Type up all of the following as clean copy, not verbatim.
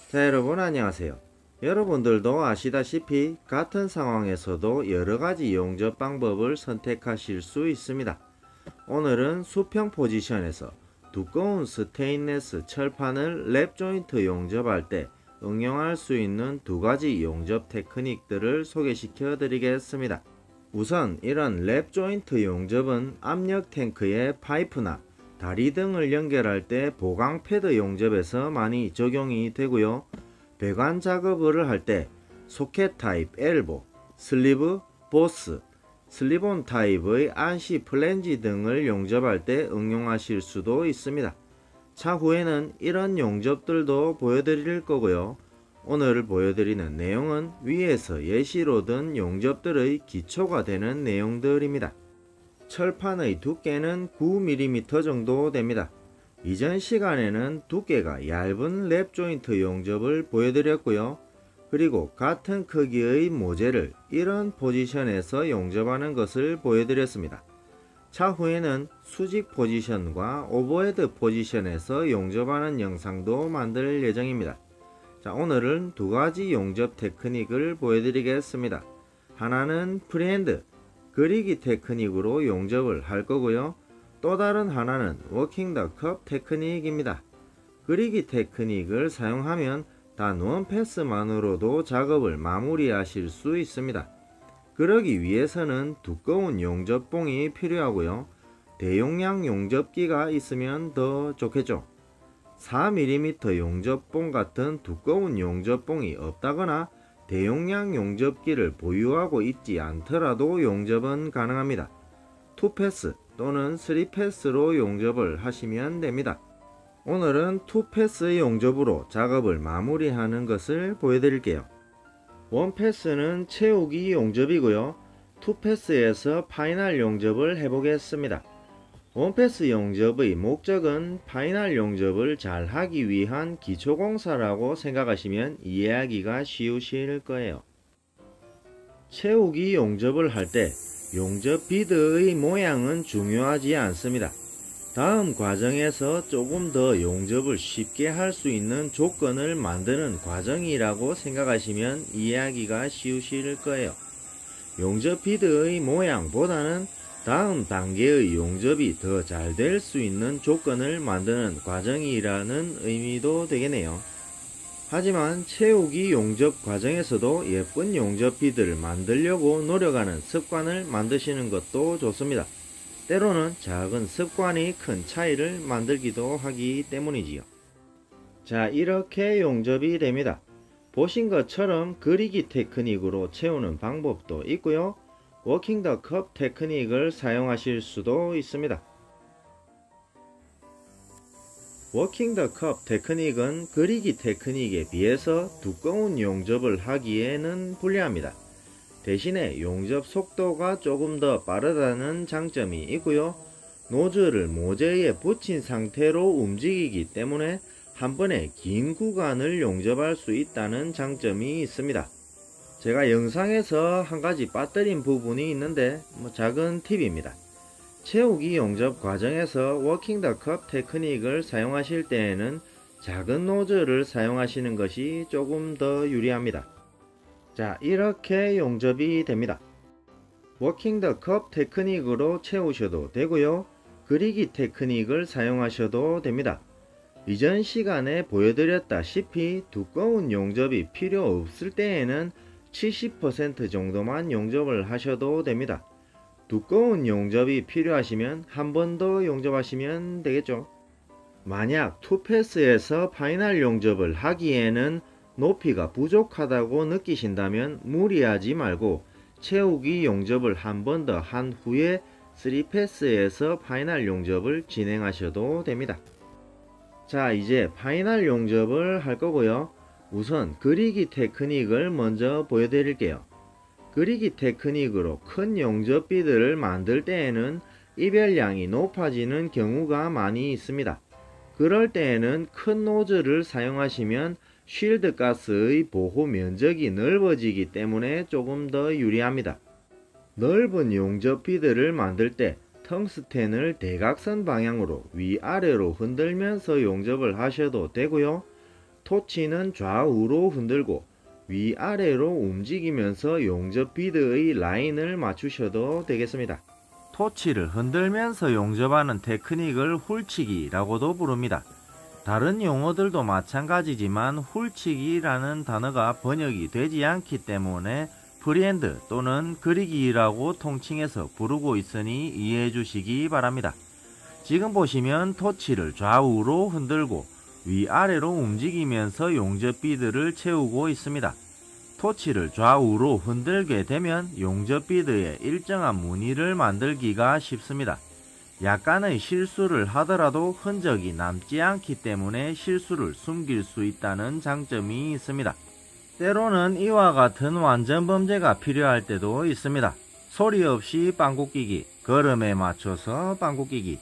자, 여러분 안녕하세요. 여러분들도 아시다시피 같은 상황에서도 여러가지 용접 방법을 선택하실 수 있습니다. 오늘은 수평 포지션에서 두꺼운 스테인레스 철판을 랩 조인트 용접할 때 응용할 수 있는 두 가지 용접 테크닉들을 소개시켜 드리겠습니다. 우선 이런 랩 조인트 용접은 압력 탱크의 파이프나 다리 등을 연결할 때 보강 패드 용접에서 많이 적용이 되고요. 배관 작업을 할 때 소켓 타입 엘보, 슬리브, 보스, 슬립온 타입의 안시 플랜지 등을 용접할 때 응용하실 수도 있습니다. 차후에는 이런 용접들도 보여드릴 거고요. 오늘 보여드리는 내용은 위에서 예시로 든 용접들의 기초가 되는 내용들입니다. 철판의 두께는 9mm 정도 됩니다. 이전 시간에는 두께가 얇은 랩 조인트 용접을 보여드렸고요. 그리고 같은 크기의 모재를 이런 포지션에서 용접하는 것을 보여드렸습니다. 차후에는 수직 포지션과 오버헤드 포지션에서 용접하는 영상도 만들 예정입니다. 자, 오늘은 두 가지 용접 테크닉을 보여드리겠습니다. 하나는 프리핸드, 그리기 테크닉으로 용접을 할 거고요. 또 다른 하나는 워킹 더 컵 테크닉입니다. 그리기 테크닉을 사용하면 단 원 패스만으로도 작업을 마무리하실 수 있습니다. 그러기 위해서는 두꺼운 용접봉이 필요하고요. 대용량 용접기가 있으면 더 좋겠죠. 4mm 용접봉 같은 두꺼운 용접봉이 없다거나 대용량 용접기를 보유하고 있지 않더라도 용접은 가능합니다. 2패스 또는 3패스로 용접을 하시면 됩니다. 오늘은 2패스 용접으로 작업을 마무리하는 것을 보여드릴게요. 1패스는 채우기 용접이고요. 2패스에서 파이널 용접을 해보겠습니다. 1패스 용접의 목적은 파이널 용접을 잘 하기 위한 기초공사라고 생각하시면 이해하기가 쉬우실 거예요. 채우기 용접을 할 때 용접 비드의 모양은 중요하지 않습니다. 다음 과정에서 조금 더 용접을 쉽게 할 수 있는 조건을 만드는 과정이라고 생각하시면 이해하기가 쉬우실 거예요. 용접 비드의 모양보다는 다음 단계의 용접이 더 잘 될 수 있는 조건을 만드는 과정이라는 의미도 되겠네요. 하지만 채우기 용접 과정에서도 예쁜 용접 비드를 만들려고 노력하는 습관을 만드시는 것도 좋습니다. 때로는 작은 습관이 큰 차이를 만들기도 하기 때문이지요. 자, 이렇게 용접이 됩니다. 보신 것처럼 그리기 테크닉으로 채우는 방법도 있고요. 워킹 더 컵 테크닉을 사용하실 수도 있습니다. 워킹 더 컵 테크닉은 그리기 테크닉에 비해서 두꺼운 용접을 하기에는 불리합니다. 대신에 용접 속도가 조금 더 빠르다는 장점이 있고요. 노즐을 모재에 붙인 상태로 움직이기 때문에 한 번에 긴 구간을 용접할 수 있다는 장점이 있습니다. 제가 영상에서 한 가지 빠뜨린 부분이 있는데 작은 팁입니다. 채우기 용접 과정에서 워킹 더 컵 테크닉을 사용하실 때에는 작은 노즐을 사용하시는 것이 조금 더 유리합니다. 자, 이렇게 용접이 됩니다. 워킹 더 컵 테크닉으로 채우셔도 되고요. 그리기 테크닉을 사용하셔도 됩니다. 이전 시간에 보여드렸다시피 두꺼운 용접이 필요 없을 때에는 70% 정도만 용접을 하셔도 됩니다. 두꺼운 용접이 필요하시면 한 번 더 용접하시면 되겠죠. 만약 2패스에서 파이널 용접을 하기에는 높이가 부족하다고 느끼신다면 무리하지 말고 채우기 용접을 한 번 더 한 후에 3패스에서 파이널 용접을 진행하셔도 됩니다. 자, 이제 파이널 용접을 할 거고요. 우선 그리기 테크닉을 먼저 보여드릴게요. 그리기 테크닉으로 큰 용접 비드를 만들 때에는 이별량이 높아지는 경우가 많이 있습니다. 그럴 때에는 큰 노즐을 사용하시면 쉴드 가스의 보호 면적이 넓어지기 때문에 조금 더 유리합니다. 넓은 용접 비드를 만들 때 텅스텐을 대각선 방향으로 위아래로 흔들면서 용접을 하셔도 되고요. 토치는 좌우로 흔들고 위아래로 움직이면서 용접 비드의 라인을 맞추셔도 되겠습니다. 토치를 흔들면서 용접하는 테크닉을 훌치기라고도 부릅니다. 다른 용어들도 마찬가지지만 훌치기라는 단어가 번역이 되지 않기 때문에 프리핸드 또는 그리기라고 통칭해서 부르고 있으니 이해해 주시기 바랍니다. 지금 보시면 토치를 좌우로 흔들고 위아래로 움직이면서 용접 비드를 채우고 있습니다. 토치를 좌우로 흔들게 되면 용접 비드에 일정한 무늬를 만들기가 쉽습니다. 약간의 실수를 하더라도 흔적이 남지 않기 때문에 실수를 숨길 수 있다는 장점이 있습니다. 때로는 이와 같은 완전 범죄가 필요할 때도 있습니다. 소리 없이 빵꾸 끼기, 걸음에 맞춰서 빵꾸 끼기.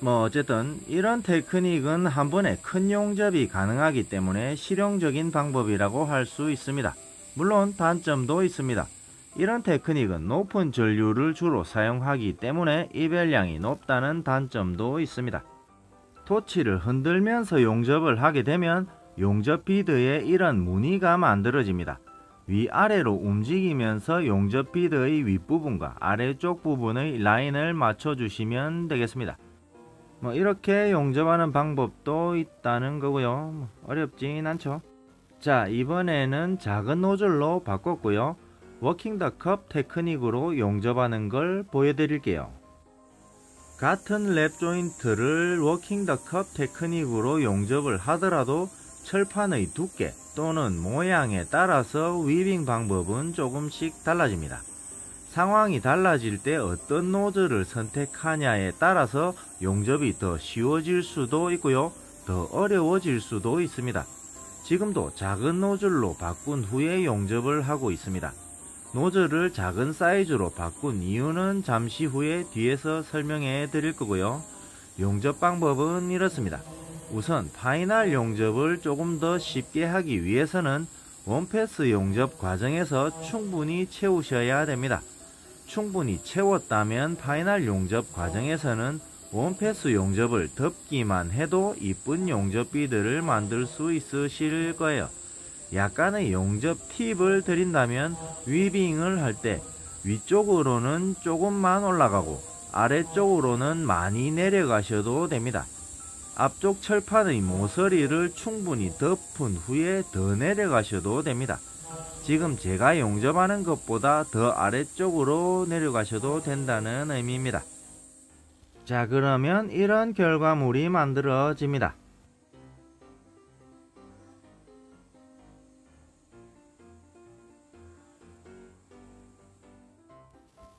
어쨌든 이런 테크닉은 한 번에 큰 용접이 가능하기 때문에 실용적인 방법이라고 할 수 있습니다. 물론 단점도 있습니다. 이런 테크닉은 높은 전류를 주로 사용하기 때문에 이별량이 높다는 단점도 있습니다. 토치를 흔들면서 용접을 하게 되면 용접 비드에 이런 무늬가 만들어집니다. 위아래로 움직이면서 용접 비드의 윗부분과 아래쪽 부분의 라인을 맞춰주시면 되겠습니다. 이렇게 용접하는 방법도 있다는 거고요. 어렵진 않죠. 자, 이번에는 작은 노즐로 바꿨고요. 워킹 더 컵 테크닉으로 용접하는 걸 보여드릴게요. 같은 랩 조인트를 워킹 더 컵 테크닉으로 용접을 하더라도 철판의 두께 또는 모양에 따라서 위빙 방법은 조금씩 달라집니다. 상황이 달라질 때 어떤 노즐을 선택하냐에 따라서 용접이 더 쉬워질 수도 있고요. 더 어려워질 수도 있습니다. 지금도 작은 노즐로 바꾼 후에 용접을 하고 있습니다. 노즐을 작은 사이즈로 바꾼 이유는 잠시 후에 뒤에서 설명해 드릴 거고요. 용접 방법은 이렇습니다. 우선 파이널 용접을 조금 더 쉽게 하기 위해서는 원패스 용접 과정에서 충분히 채우셔야 됩니다. 충분히 채웠다면 파이널 용접 과정에서는 원패스 용접을 덮기만 해도 이쁜 용접 비드를 만들 수 있으실 거예요. 약간의 용접 팁을 드린다면 위빙을 할 때 위쪽으로는 조금만 올라가고 아래쪽으로는 많이 내려가셔도 됩니다. 앞쪽 철판의 모서리를 충분히 덮은 후에 더 내려가셔도 됩니다. 지금 제가 용접하는 것보다 더 아래쪽으로 내려가셔도 된다는 의미입니다. 자, 그러면 이런 결과물이 만들어집니다.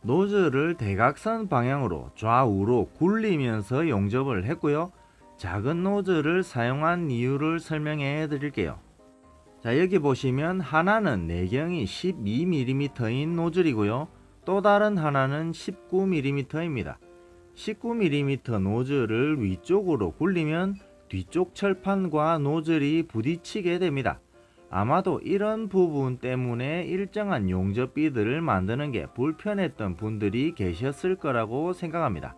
노즐을 대각선 방향으로 좌우로 굴리면서 용접을 했고요. 작은 노즐을 사용한 이유를 설명해 드릴게요. 자, 여기 보시면 하나는 내경이 12mm인 노즐이고요. 또 다른 하나는 19mm입니다. 19mm 노즐을 위쪽으로 굴리면 뒤쪽 철판과 노즐이 부딪히게 됩니다. 아마도 이런 부분 때문에 일정한 용접 비드를 만드는 게 불편했던 분들이 계셨을 거라고 생각합니다.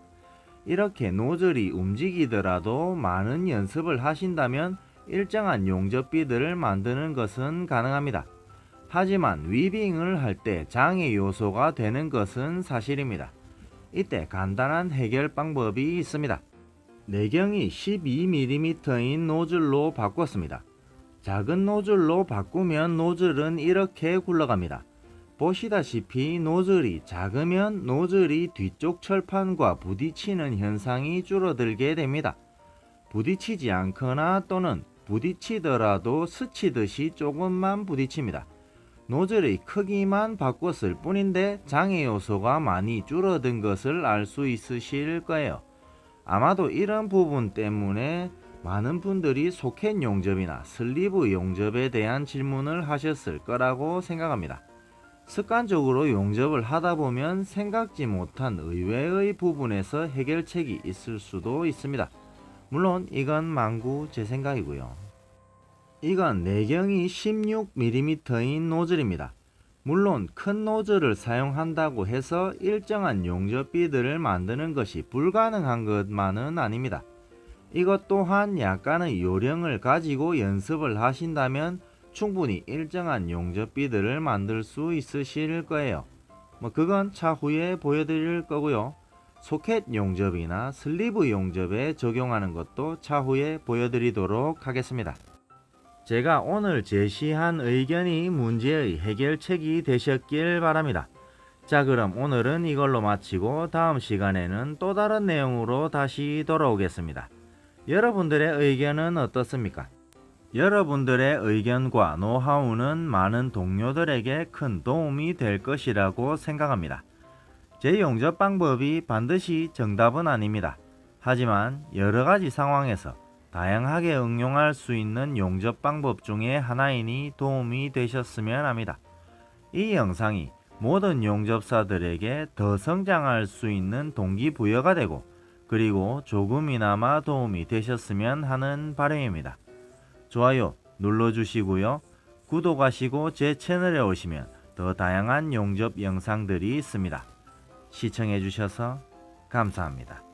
이렇게 노즐이 움직이더라도 많은 연습을 하신다면 일정한 용접 비드를 만드는 것은 가능합니다. 하지만 위빙을 할 때 장애 요소가 되는 것은 사실입니다. 이때 간단한 해결 방법이 있습니다. 내경이 12mm인 노즐로 바꿨습니다. 작은 노즐로 바꾸면 노즐은 이렇게 굴러갑니다. 보시다시피 노즐이 작으면 노즐이 뒤쪽 철판과 부딪히는 현상이 줄어들게 됩니다. 부딪히지 않거나 또는 부딪히더라도 스치듯이 조금만 부딪힙니다. 노즐의 크기만 바꿨을 뿐인데 장애 요소가 많이 줄어든 것을 알 수 있으실 거예요. 아마도 이런 부분 때문에 많은 분들이 소켓 용접이나 슬리브 용접에 대한 질문을 하셨을 거라고 생각합니다. 습관적으로 용접을 하다 보면 생각지 못한 의외의 부분에서 해결책이 있을 수도 있습니다. 물론 이건 망구 제 생각이고요. 이건 내경이 16mm인 노즐입니다. 물론 큰 노즐을 사용한다고 해서 일정한 용접 비드를 만드는 것이 불가능한 것만은 아닙니다. 이것 또한 약간의 요령을 가지고 연습을 하신다면 충분히 일정한 용접비들을 만들 수 있으실 거예요. 그건 차후에 보여드릴 거고요. 소켓 용접이나 슬리브 용접에 적용하는 것도 차후에 보여드리도록 하겠습니다. 제가 오늘 제시한 의견이 문제의 해결책이 되셨길 바랍니다. 자, 그럼 오늘은 이걸로 마치고 다음 시간에는 또 다른 내용으로 다시 돌아오겠습니다. 여러분들의 의견은 어떻습니까? 여러분들의 의견과 노하우는 많은 동료들에게 큰 도움이 될 것이라고 생각합니다. 제 용접 방법이 반드시 정답은 아닙니다. 하지만 여러가지 상황에서 다양하게 응용할 수 있는 용접 방법 중에 하나이니 도움이 되셨으면 합니다. 이 영상이 모든 용접사들에게 더 성장할 수 있는 동기부여가 되고 그리고 조금이나마 도움이 되셨으면 하는 바람입니다. 좋아요 눌러주시고요. 구독하시고 제 채널에 오시면 더 다양한 용접 영상들이 있습니다. 시청해주셔서 감사합니다.